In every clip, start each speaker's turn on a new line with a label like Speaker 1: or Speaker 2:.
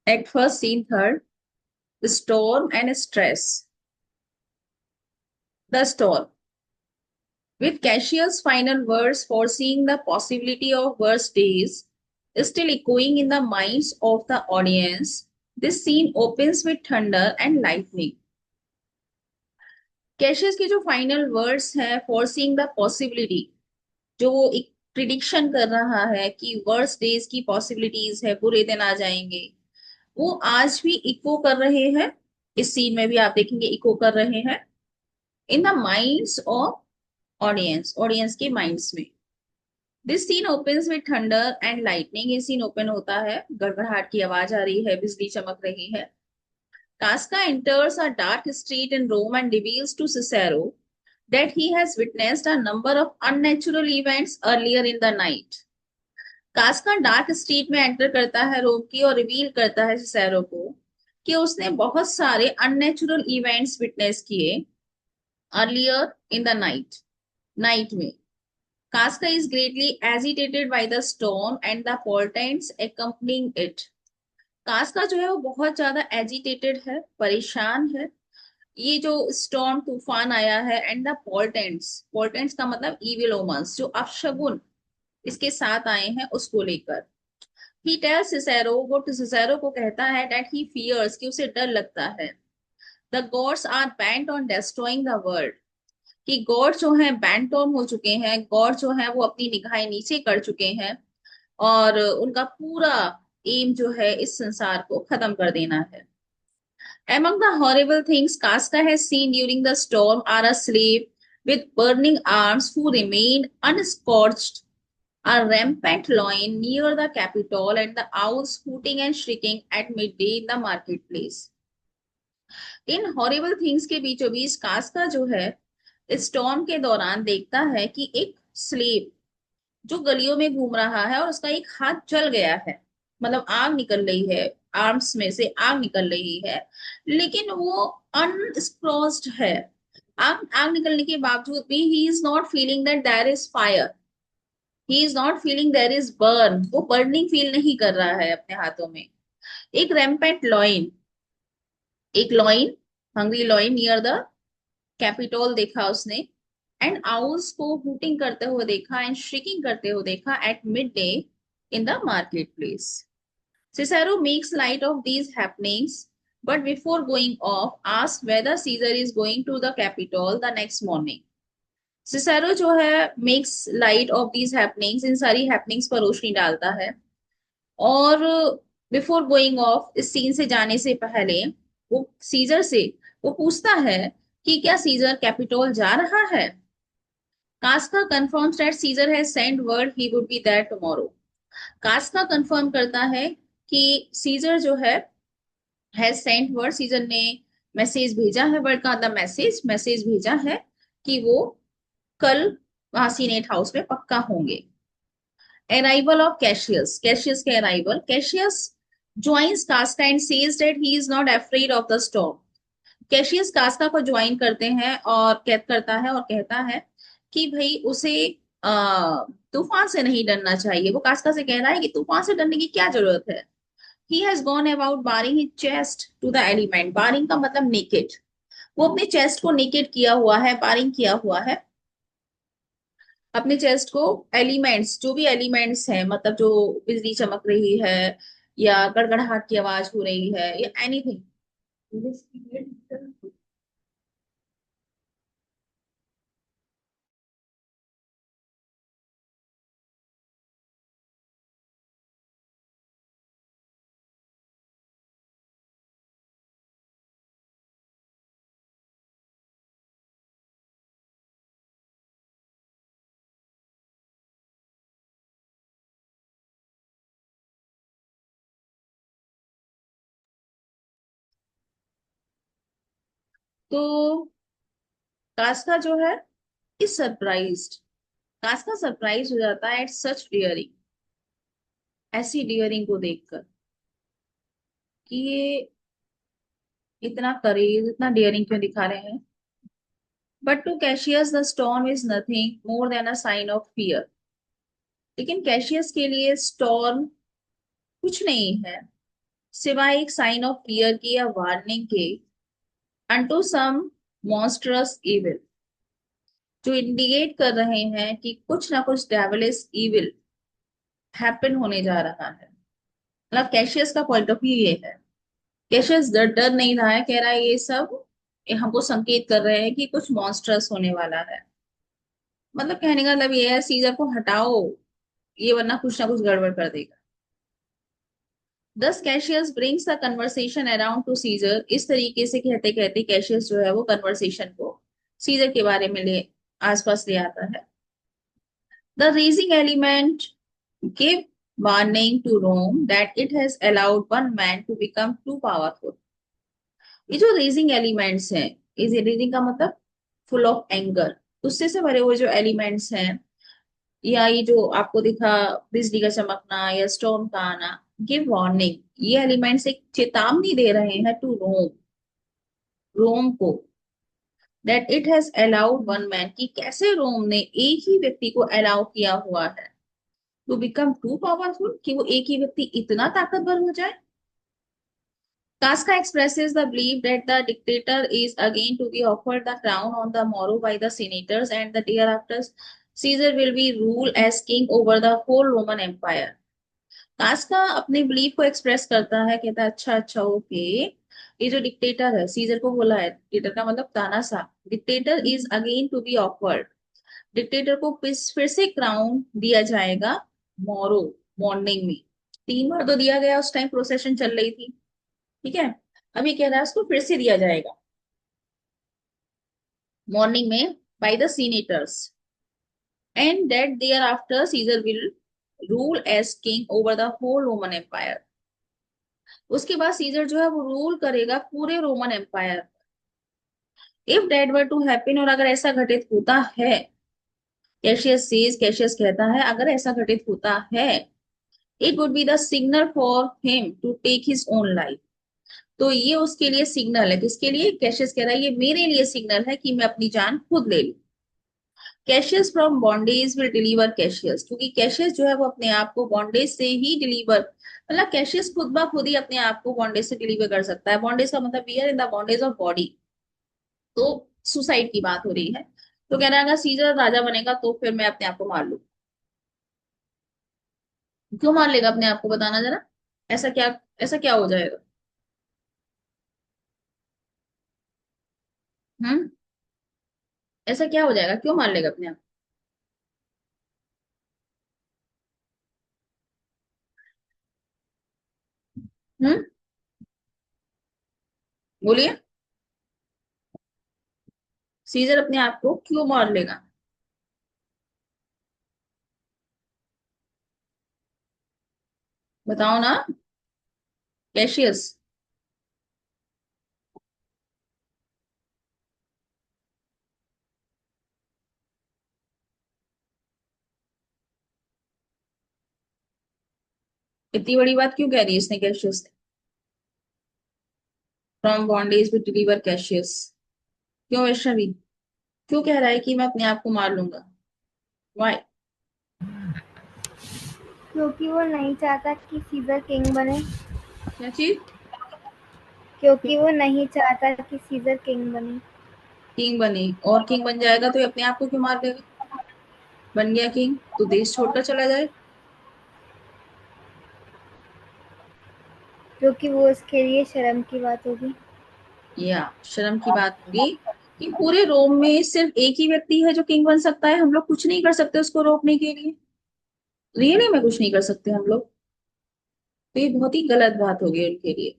Speaker 1: Act first, scene third. Storm and stress. The storm. With Cassius' final words foreseeing the possibility of worse days still echoing in the minds of the audience, this scene opens with thunder and lightning. Cassius के जो final words हैं foreseeing the possibility, जो वो एक prediction कर रहा है कि वर्स डेज की पॉसिबिलिटीज है, बुरे दिन आ जाएंगे, वो आज भी इको कर रहे हैं। इस सीन में भी आप देखेंगे इको कर रहे हैं in the minds of audience के माइंड्स में। This scene opens with thunder and lightning. ये सीन ओपन होता है, गड़गड़ाहट की आवाज आ रही है, बिजली चमक रही है। Casca enters a dark street in Rome and reveals to Cicero that he has witnessed a number of unnatural events earlier in the night. कास्का dark street में एंटर करता है रोम की और रिवील करता है सिसेरो को कि उसने बहुत सारे अननेचुरल इवेंट्स विटनेस किए अर्लियर इन द नाइट में। कास्का is greatly agitated by the storm and the portents accompanying it. कास्का जो है वो बहुत ज्यादा एजिटेटेड है, परेशान है। ये जो स्टॉर्म तूफान आया है एंड द पोर्टेंट्स का मतलब इविल ओमन्स, जो अपशगुन इसके साथ आए हैं उसको लेकर। ही टेल्स सिसेरो, वो सिसेरो को कहता है दैट ही फियर्स, कि उसे डर लगता है। The gods are bent on destroying the world, कि गॉड जो है बेंट ऑन हो चुके हैं, गॉड जो है वो अपनी निगाहें नीचे कर चुके हैं और उनका पूरा एम जो है इस संसार को खत्म कर देना है। Among the horrible things Casca has seen during the storm are a slave with burning arms who remained unscorched, a rampant lion near the Capitol, and the owls hooting and shrieking at midday in the marketplace. In horrible things के बीचों बीच कास्का जो है storm के दौरान देखता है कि एक स्लेव जो गलियों में घूम रहा है और उसका एक हाथ जल गया है, मतलब आग निकल रही है, आर्म्स में से आग निकल रही है, लेकिन वो अनस्क्रॉस्ड है। आग आग निकलने के बावजूद भी he is not feeling that there is fire, he is not feeling there is burn, वो बर्निंग फील नहीं कर रहा है अपने हाथों में। एक रैम्पेंट लॉइन, एक lion, hungry lion near the Capitol देखा उसने, एंड आउल्स को हूटिंग करते हुए देखा एंड श्रिकिंग करते हुए देखा at mid day in the marketplace. Cicero makes light of these happenings, but before going off, asks whether Caesar is going to the Capitol the next morning. Cicero जो है makes light of these happenings, इन सारी happenings पर रोशनी डालता है और before going of, इस scene से जाने से पहले वो सीजर से वो पूछता है कि क्या सीजर कैपिटोल जा रहा है। कास्का confirms that Caesar has sent word he would be there tomorrow. कास्का confirm करता है कि सीजर जो है सेंट वर्ड, सीजर ने मैसेज भेजा है, वर्ड का द मैसेज भेजा है कि वो कल वहां सीनेट हाउस में पक्का होंगे। अराइवल ऑफ कैशियस, कैशियस के arrival, Cassius joins Casca and says that he is not afraid of the storm. Cassius Casca को ज्वाइन करते हैं और कैद करता है और कहता है कि भाई उसे तूफान से नहीं डरना चाहिए। वो कास्का से कह रहा है कि तूफान से डरने की क्या जरूरत है। He has gone about baring his chest to the element, baring का मतलब नेकेड, वो अपने चेस्ट को नेकेड किया हुआ है, बारिंग किया हुआ है अपने चेस्ट को। एलिमेंट्स, जो भी एलिमेंट्स हैं, मतलब जो बिजली चमक रही है या गड़गड़ाहट की आवाज हो रही है या एनीथिंग। तो कास्का जो है इज सरप्राइज्ड, कास्का सरप्राइज हो जाता है एट सच डियरिंग, ऐसी डियरिंग को देखकर कि ये इतना करेज, इतना डियरिंग क्यों दिखा रहे हैं। But to Cassius the storm is nothing more than a sign of fear. लेकिन कैशियस के लिए स्टॉर्म कुछ नहीं है सिवाय एक साइन ऑफ फियर की या वार्निंग के, अनटू सम मॉन्स्ट्रस इविल, जो इंडिकेट कर रहे हैं कि कुछ ना कुछ डेविलिश इविल हैपन होने जा रहा है। मतलब कैशियस का पॉइंट ऑफ व्यू ये है। कैशियस डर डर नहीं रहा है, कह रहा है ये हमको संकेत कर रहे हैं कि कुछ मॉन्स्टर्स होने वाला है। मतलब कहने का मतलब ये है, सीजर को हटाओ, ये वरना कुछ ना कुछ गड़बड़ कर देगा। Thus Cassius brings the conversation around to Caesar, इस तरीके से कहते कहते कैशियस जो है वो कन्वर्सेशन को सीजर के बारे में ले आसपास ले आता है। The raging element give warning to Rome that it has allowed one man to become too powerful. ये जो रेजिंग एलिमेंट्स हैं, इस रेजिंग का मतलब फुल ऑफ एंगर, गुस्से से भरे हुए जो एलिमेंट्स हैं, या ये जो आपको दिखा बिजली का चमकना या स्टॉर्म का आना, गिव वार्निंग, ये एलिमेंट्स एक चेतावनी दे रहे हैं टू रोम, रोम को, that it has allowed one man, कि कैसे रोम ने एक ही व्यक्ति को अलाउ किया हुआ है टू बिकम टू पावरफुल, कि वो एक ही व्यक्ति इतना ताकतवर हो जाए। Casca expresses the belief that the dictator is again to be offered the crown on the morrow by the senators, and the thereafter Caesar will be rule as king over the whole Roman Empire. कास्का अपने belief को express करता है, कहता है अच्छा अच्छा okay, ये जो डिक्टेटर है, सीजर को बोला है, डिक्टेटर का मतलब तानाशाह, dictator is again to be offered, dictator को फिर से क्राउन दिया जाएगा, मोरो, मॉर्निंग में। 3 बार तो दिया गया, उस टाइम प्रोसेशन चल रही थी, ठीक है। अभी कह रहा है उसको फिर से दिया जाएगा मॉर्निंग में by the senators, and that thereafter Caesar will rule as king over the whole Roman empire. उसके बाद सीजर जो है वो रूल करेगा पूरे Roman empire. If that were to happen, और अगर ऐसा घटित होता है, कैशियस कहता है अगर ऐसा घटित होता है, it would be the signal for him to take his own life. तो ये उसके लिए सिग्नल है, किसके लिए, कैशियस कह रहा है ये मेरे लिए सिग्नल है कि मैं अपनी जान खुद ले लूं। Cassius from bondage will deliver Cassius, क्योंकि कैशियस जो है वो अपने आप को बॉन्डेज से ही डिलीवर, मतलब कैशियस खुद ब खुद ही अपने आप को बॉन्डेज से डिलीवर कर सकता है। बॉन्डेज का मतलब we are in the bondage of body, तो सुसाइड की बात हो रही है। तो कह रहा है अगर सीजर राजा बनेगा तो फिर मैं अपने आप को मार लूं। क्यों मार लेगा अपने आप को, बताना जरा, ऐसा क्या, ऐसा क्या हो जाएगा। हम्म, ऐसा क्या हो जाएगा, क्यों मार लेगा अपने आप। हम्म, बोलिए, सीजर अपने आप को क्यों मार लेगा। बताओ ना, कैशियस। इतनी बड़ी बात क्यों कह रही है इसने, कैशियस ने, from bondage to deliver Cassius, क्यों वैष्णवी, क्यों कह रहा है कि मैं अपने आप को मार लूंगा, वाई।
Speaker 2: क्योंकि वो नहीं चाहता कि सीजर किंग बने।
Speaker 1: क्या चीज,
Speaker 2: क्योंकि वो नहीं चाहता कि सीजर किंग बने।
Speaker 1: किंग बने, और किंग बन जाएगा तो ये अपने आप को क्यों मार देगा, बन गया किंग तो देश छोड़कर चला जाए।
Speaker 2: क्योंकि वो उसके लिए शर्म की बात होगी।
Speaker 1: या शर्म की बात होगी कि पूरे रोम में सिर्फ एक ही व्यक्ति है जो किंग बन सकता है, हम लोग कुछ नहीं कर सकते उसको रोकने के लिए, रियली में कुछ नहीं कर सकते हम लोग। तो ये बहुत ही गलत बात होगी उनके लिए।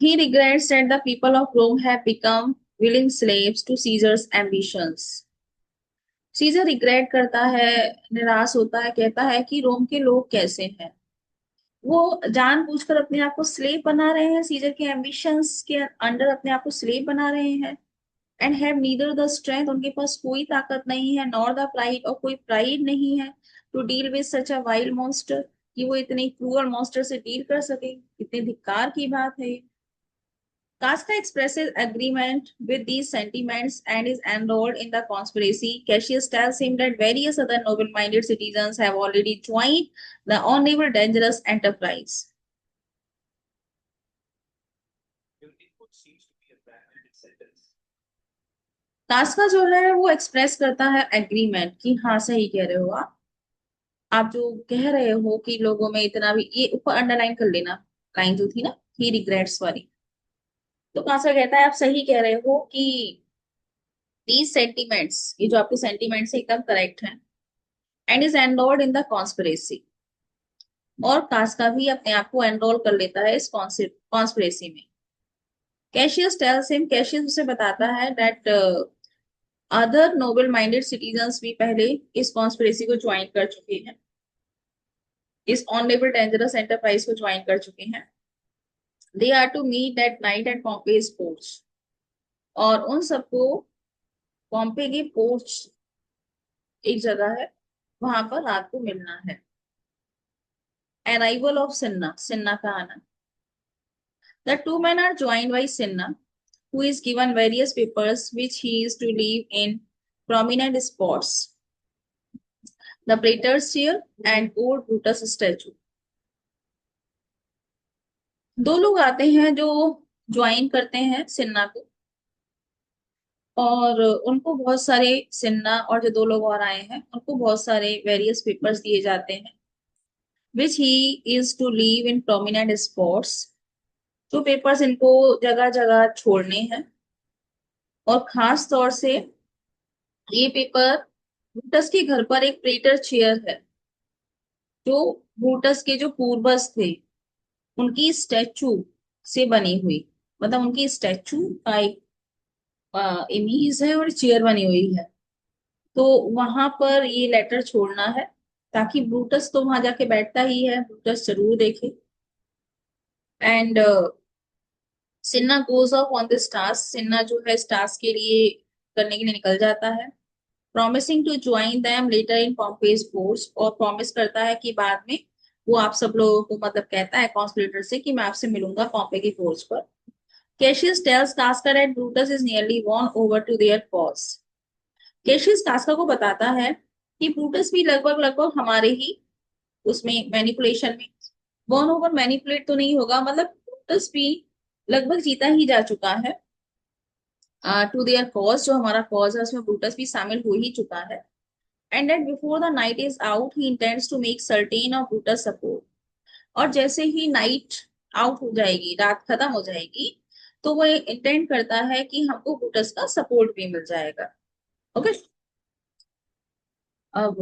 Speaker 1: He regrets that the people of Rome have become willing slaves to Caesar's ambitions. Caesar regret करता है, निराश होता है, कहता है कि रोम के लोग कैसे हैं, वो जानबूझकर अपने आप को स्लेव बना रहे हैं, सीजर के एम्बिशंस के अंडर अपने आप को स्लेव बना रहे हैं, and have neither the strength, उनके पास कोई ताकत नहीं है, नॉर द प्राइड, और कोई प्राइड नहीं है, to deal with such a wild monster, कि वो इतने क्रूअल मॉन्स्टर से डील कर सके। कितने धिक्कार की बात है ये। Casca expresses agreement with these sentiments and is enrolled in the conspiracy. Cassius tells him that various other noble-minded citizens have already joined the honorable dangerous enterprise. कास्का जो है वो एक्सप्रेस करता है एग्रीमेंट कि हाँ सही कह रहे हो आप जो कह रहे हो कि लोगों में इतना भी, ये ऊपर अंडरलाइन कर लेना, लाइन जो थी ना, ही रिग्रेट्स वाली। तो कास्का कहता है आप सही कह रहे हो कि दीज सेंटिमेंट्स, ये जो आपके सेंटिमेंट्स है एकदम करेक्ट है, and is enrolled in the conspiracy. और कास्का भी अपने आप को एनरोल कर लेता है इस कॉन्स्पिरेसी में। कैशियस टेल्स हिम, कैशियस उसे बताता है that other noble minded citizens भी पहले इस कॉन्स्पिरेसी को ज्वाइन कर चुके हैं, इस ऑनरेबल डेंजरस एंटरप्राइज को ज्वाइन कर चुके हैं। They are to meet at night at Pompey's porch, और उन सबको पॉम्पे की पोर्च एक जगह है, वहां पर रात को मिलना है। अराइवल ऑफ सिन्ना, सिन्ना का आना। The two men are joined by Sinna, who is given various papers which he is to leave in prominent spots. The praetor's chair and old Brutus statue. दो लोग आते हैं जो ज्वाइन करते हैं सिन्ना को, और उनको बहुत सारे, सिन्ना और जो दो लोग और आए हैं उनको बहुत सारे वेरियस पेपर्स दिए जाते हैं, which he is to leave in prominent spots. जो पेपर्स इनको जगह जगह छोड़ने हैं, और खास तौर से ये पेपर, ब्रूटस के घर पर एक प्रेटर चेयर है जो ब्रूटस के जो पूर्वज थे उनकी स्टैचू से बनी हुई, मतलब उनकी स्टैचू का एक इमेज है और चेयर बनी हुई है। तो वहां पर ये लेटर छोड़ना है, ताकि ब्रूटस तो वहां जाके बैठता ही है, ब्रूटस जरूर देखे। And Cinna goes off on this task, Cinna जो है इस टास्क के लिए करने के लिए निकल जाता है। Promising to join them later in Pompey's force, और प्रॉमिस करता है कि बाद में वो आप सब लोगों को, मतलब कहता है कॉन्स्पिरेटर से कि मैं आपसे मिलूंगा पॉम्पे की फोर्स पर। Cassius tells Casca that Brutus is nearly won over to their cause. Cassius Casca को बताता है कि ब्रूटस भी लगभग लगभग हमारे ही उसमें मैनिपुलेशन में, वॉन ओवर मैनिपुलेट तो नहीं होगा, मतलब ब्रूटस भी लगभग जीता ही जा चुका है टू देयर कॉज। जो हमारा कॉज है उसमें ब्रूटस भी शामिल हो ही चुका है। And that before the night is out, he intends to make certain of Brutus support. और जैसे ही नाइट आउट हो जाएगी, रात खत्म हो जाएगी, तो वो इंटेंड करता है कि हमको ब्रूटस का सपोर्ट भी मिल जाएगा। ओके, अब